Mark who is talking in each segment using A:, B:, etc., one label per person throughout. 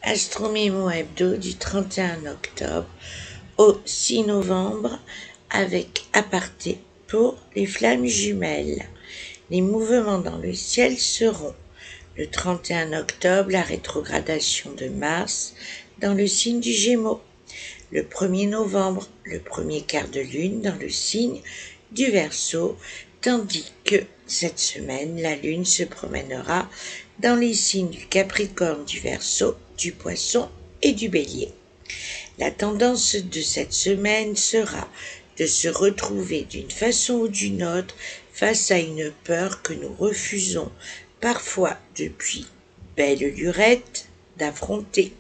A: Astromémo Hebdo du 31 octobre au 6 novembre avec aparté pour les flammes jumelles. Les mouvements dans le ciel seront le 31 octobre la rétrogradation de Mars dans le signe du Gémeaux, le 1er novembre le premier quart de lune dans le signe du Verseau, tandis que cette semaine la lune se promènera dans les signes du Capricorne, du Verseau, du Poisson et du Bélier. La tendance de cette semaine sera de se retrouver d'une façon ou d'une autre face à une peur que nous refusons parfois depuis belle lurette d'affronter.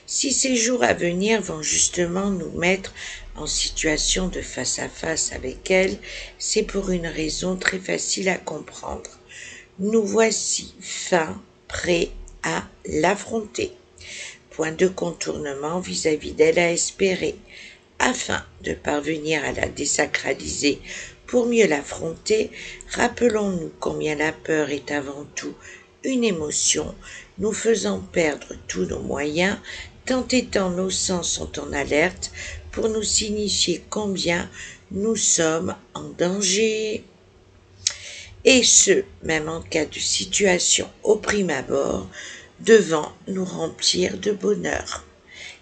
A: Si ces jours à venir vont justement nous mettre en situation de face à face avec elle, c'est pour une raison très facile à comprendre. Nous voici fins prêts à l'affronter. Point de contournement vis-à-vis d'elle à espérer. Afin de parvenir à la désacraliser pour mieux l'affronter, rappelons-nous combien la peur est avant tout une émotion, nous faisant perdre tous nos moyens, tant et tant nos sens sont en alerte pour nous signifier combien nous sommes en danger. Et ce, même en cas de situation au prime abord, devant nous remplir de bonheur.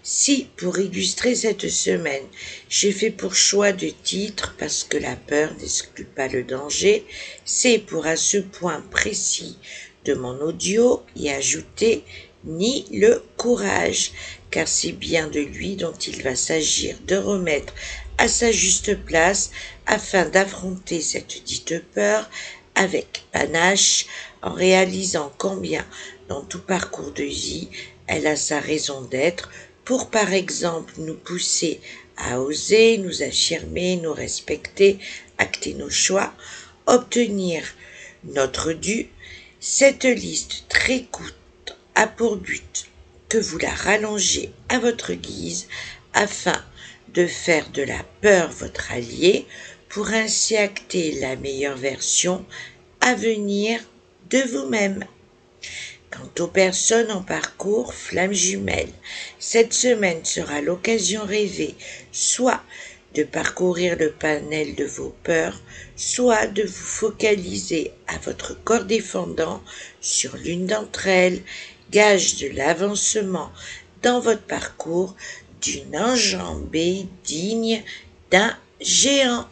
A: Si, pour illustrer cette semaine, j'ai fait pour choix de titre parce que la peur n'exclut pas le danger, c'est pour à ce point précis de mon audio y ajouter ni le courage, car c'est bien de lui dont il va s'agir de remettre à sa juste place afin d'affronter cette dite peur avec panache, en réalisant combien, dans tout parcours de vie, elle a sa raison d'être pour, par exemple, nous pousser à oser, nous affirmer, nous respecter, acter nos choix, obtenir notre dû. Cette liste très courte a pour but que vous la rallongez à votre guise afin de faire de la peur votre allié pour ainsi acter la meilleure version à venir de vous-même. Quant aux personnes en parcours flammes jumelles, cette semaine sera l'occasion rêvée soit de parcourir le panel de vos peurs, soit de vous focaliser à votre corps défendant sur l'une d'entre elles, gage de l'avancement dans votre parcours d'une enjambée digne d'un géant.